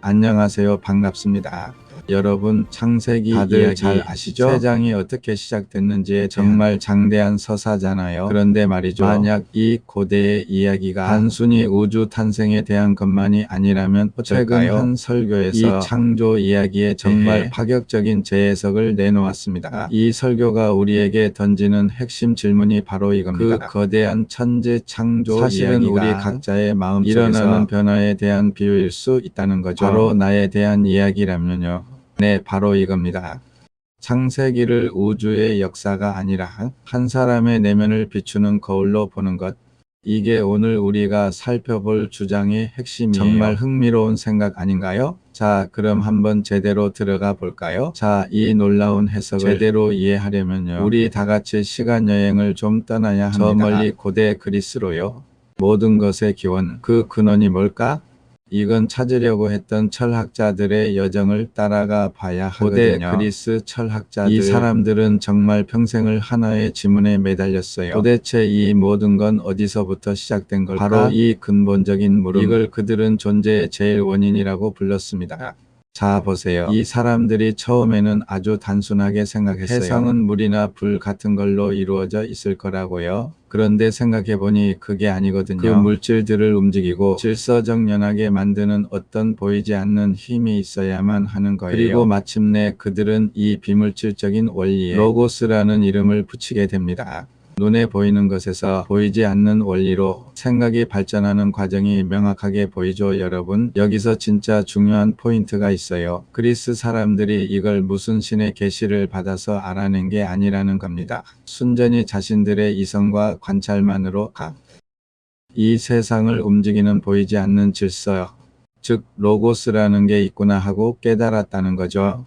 안녕하세요. 반갑습니다. 여러분, 창세기 다들 이야기 잘 아시죠? 세상이 어떻게 시작됐는지에 정말 장대한 서사잖아요. 그런데 말이죠. 만약 이 고대의 이야기가 단순히 우주 탄생에 대한 것만이 아니라면 최근 한 설교에서 이 창조 이야기에 정말 파격적인 재해석을 내놓았습니다. 이 설교가 우리에게 던지는 핵심 질문이 바로 이겁니다. 그 거대한 천지 창조 사실은 이야기가 우리 각자의 마음속에서 일어나는 변화에 대한 비유일 수 있다는 거죠. 바로 나에 대한 이야기라면요. 네, 바로 이겁니다. 창세기를 우주의 역사가 아니라 한 사람의 내면을 비추는 거울로 보는 것. 이게 오늘 우리가 살펴볼 주장의 핵심이에요. 정말 흥미로운 생각 아닌가요? 자, 그럼 한번 제대로 들어가 볼까요? 자, 이 놀라운 해석을 제대로 이해하려면요. 우리 다 같이 시간 여행을 좀 떠나야 합니다. 저 멀리 고대 그리스로요. 모든 것의 기원, 그 근원이 뭘까? 이건 찾으려고 했던 철학자들의 여정을 따라가 봐야 하거든요. 고대 그리스 철학자들, 이 사람들은 정말 평생을 하나의 지문에 매달렸어요. 도대체 이 모든 건 어디서부터 시작된 걸까? 바로 이 근본적인 물음, 이걸 그들은 존재의 제일 원인이라고 불렀습니다. 자, 보세요. 이 사람들이 처음에는 아주 단순하게 생각했어요. 세상은 물이나 불 같은 걸로 이루어져 있을 거라고요. 그런데 생각해보니 그게 아니거든요. 그 물질들을 움직이고 질서정연하게 만드는 어떤 보이지 않는 힘이 있어야만 하는 거예요. 그리고 마침내 그들은 이 비물질적인 원리에 로고스라는 이름을 붙이게 됩니다. 눈에 보이는 것에서 보이지 않는 원리로 생각이 발전하는 과정이 명확하게 보이죠, 여러분. 여기서 진짜 중요한 포인트가 있어요. 그리스 사람들이 이걸 무슨 신의 계시를 받아서 알아낸 게 아니라는 겁니다. 순전히 자신들의 이성과 관찰만으로 이 세상을 움직이는 보이지 않는 질서, 즉 로고스라는 게 있구나 하고 깨달았다는 거죠.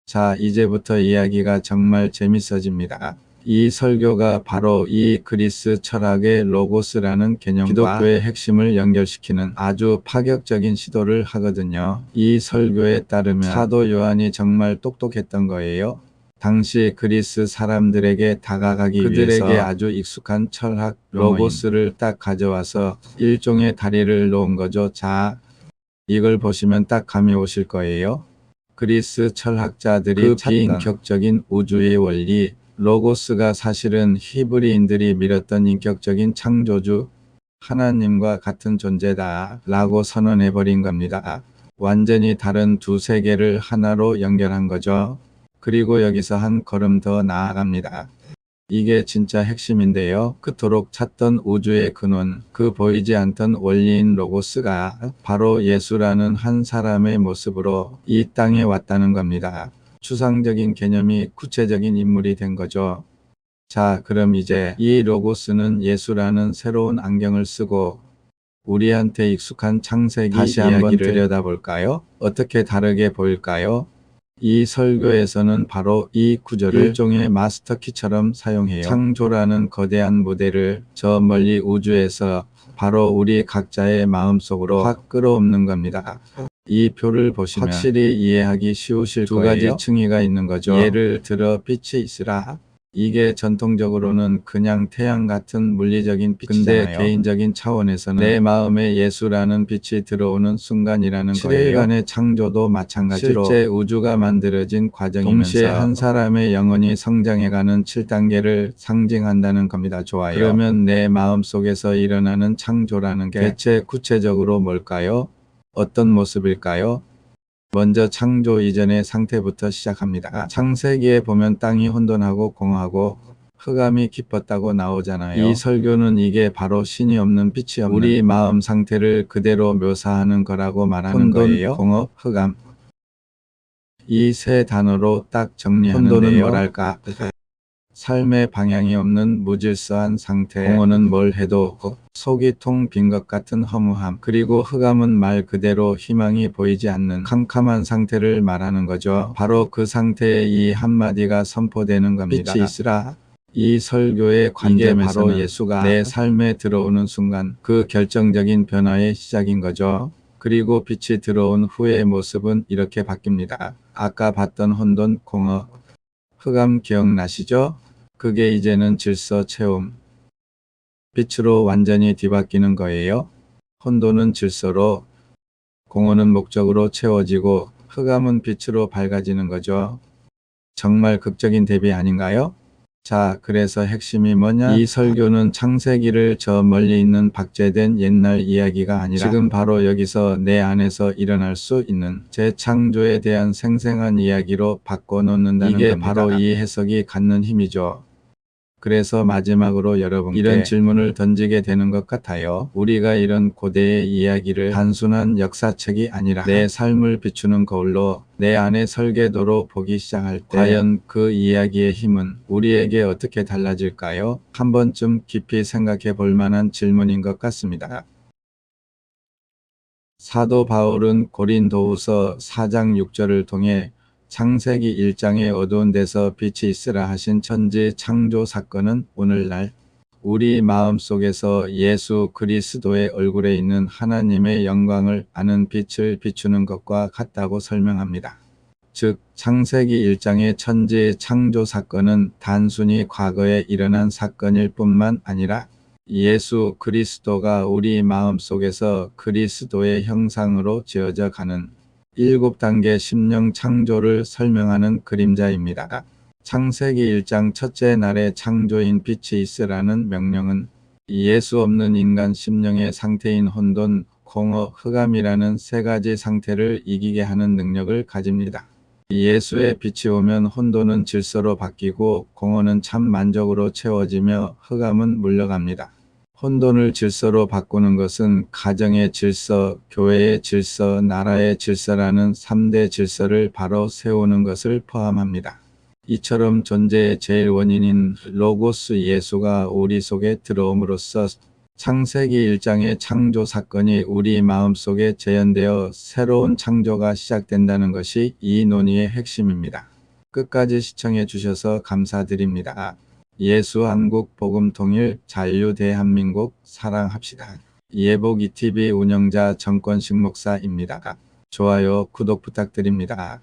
자, 이제부터 이야기가 정말 재밌어집니다. 이 설교가 바로 이 그리스 철학의 로고스라는 개념과 기독교의 핵심을 연결시키는 아주 파격적인 시도를 하거든요. 이 설교에 따르면 사도 요한이 정말 똑똑했던 거예요. 당시 그리스 사람들에게 다가가기 위해서 그들에게 아주 익숙한 철학 로고스를 딱 가져와서 일종의 다리를 놓은 거죠. 자, 이걸 보시면 딱 감이 오실 거예요. 그리스 철학자들이 그 비인격적인 우주의 원리, 로고스가 사실은 히브리인들이 믿었던 인격적인 창조주, 하나님과 같은 존재다 라고 선언해버린 겁니다. 완전히 다른 두 세계를 하나로 연결한 거죠. 그리고 여기서 한 걸음 더 나아갑니다. 이게 진짜 핵심인데요. 그토록 찾던 우주의 근원, 그 보이지 않던 원리인 로고스가 바로 예수라는 한 사람의 모습으로 이 땅에 왔다는 겁니다. 추상적인 개념이 구체적인 인물이 된 거죠. 자, 그럼 이제 이 로고스는 예수라는 새로운 안경을 쓰고 우리한테 익숙한 창세기 다시 한번 들여다볼까요? 어떻게 다르게 보일까요? 이 설교에서는 바로 이 구절을 일종의 마스터키처럼 사용해요. 창조라는 거대한 무대를 저 멀리 우주에서 바로 우리 각자의 마음속으로 확 끌어옵는 겁니다. 이 표를 보시면 확실히 이해하기 쉬우실 거예요. 두 가지 층위가 있는 거죠. 예를 들어 빛이 있으라. 이게 전통적으로는 그냥 태양 같은 물리적인 빛이잖아요. 근데 개인적인 차원에서는 내 마음에 예수라는 빛이 들어오는 순간이라는 거예요. 7일간의 창조도 마찬가지로 실제 우주가 만들어진 과정이면서 동시에 한 사람의 영혼이 성장해가는 7단계를 상징한다는 겁니다. 좋아요. 그러면 내 마음속에서 일어나는 창조라는 게 대체 구체적으로 뭘까요? 어떤 모습일까요? 먼저 창조 이전의 상태부터 시작합니다. 창세기에 보면 땅이 혼돈하고 공허하고 흑암이 깊었다고 나오잖아요. 이 설교는 이게 바로 신이 없는 빛이 없는 우리 마음 상태를 그대로 묘사하는 거라고 말하는 거예요. 공허, 흑암. 이 세 단어로 딱 정리하는데요. 혼돈은 뭐랄까? 삶의 방향이 없는 무질서한 상태, 공허는 뭘 해도 속이 통 빈 것 같은 허무함, 그리고 흑암은 말 그대로 희망이 보이지 않는 캄캄한 상태를 말하는 거죠. 바로 그 상태에 이 한마디가 선포되는 겁니다. 빛이 있으라. 이 설교의 관점에서는 바로 예수가 내 삶에 들어오는 순간 그 결정적인 변화의 시작인 거죠. 그리고 빛이 들어온 후의 모습은 이렇게 바뀝니다. 아까 봤던 혼돈, 공허, 흑암 기억나시죠? 그게 이제는 질서, 체험, 빛으로 완전히 뒤바뀌는 거예요. 혼돈은 질서로, 공허는 목적으로 채워지고 흑암은 빛으로 밝아지는 거죠. 정말 극적인 대비 아닌가요? 자, 그래서 핵심이 뭐냐? 이 설교는 창세기를 저 멀리 있는 박제된 옛날 이야기가 아니라 지금 바로 여기서 내 안에서 일어날 수 있는 재창조에 대한 생생한 이야기로 바꿔놓는다는 이게 겁니다. 바로 이 해석이 갖는 힘이죠. 그래서 마지막으로 여러분께 이런 질문을 던지게 되는 것 같아요. 우리가 이런 고대의 이야기를 단순한 역사책이 아니라 내 삶을 비추는 거울로 내 안의 설계도로 보기 시작할 때 과연 그 이야기의 힘은 우리에게 어떻게 달라질까요? 한 번쯤 깊이 생각해 볼 만한 질문인 것 같습니다. 사도 바울은 고린도후서 4장 6절을 통해 창세기 1장의 어두운 데서 빛이 있으라 하신 천지 창조 사건은 오늘날 우리 마음속에서 예수 그리스도의 얼굴에 있는 하나님의 영광을 아는 빛을 비추는 것과 같다고 설명합니다. 즉 창세기 1장의 천지 창조 사건은 단순히 과거에 일어난 사건일 뿐만 아니라 예수 그리스도가 우리 마음속에서 그리스도의 형상으로 지어져 가는 7단계 심령 창조를 설명하는 그림자입니다. 창세기 1장 첫째 날에 창조인 빛이 있으라는 명령은 예수 없는 인간 심령의 상태인 혼돈, 공허, 흑암이라는 세 가지 상태를 이기게 하는 능력을 가집니다. 예수의 빛이 오면 혼돈은 질서로 바뀌고 공허는 참 만족으로 채워지며 흑암은 물러갑니다. 혼돈을 질서로 바꾸는 것은 가정의 질서, 교회의 질서, 나라의 질서라는 3대 질서를 바로 세우는 것을 포함합니다. 이처럼 존재의 제일 원인인 로고스 예수가 우리 속에 들어옴으로써 창세기 1장의 창조 사건이 우리 마음속에 재현되어 새로운 창조가 시작된다는 것이 이 논의의 핵심입니다. 끝까지 시청해 주셔서 감사드립니다. 예수 한국 복음 통일 자유 대한민국 사랑합시다. 예복 ETV 운영자 정권식 목사입니다. 좋아요, 구독 부탁드립니다.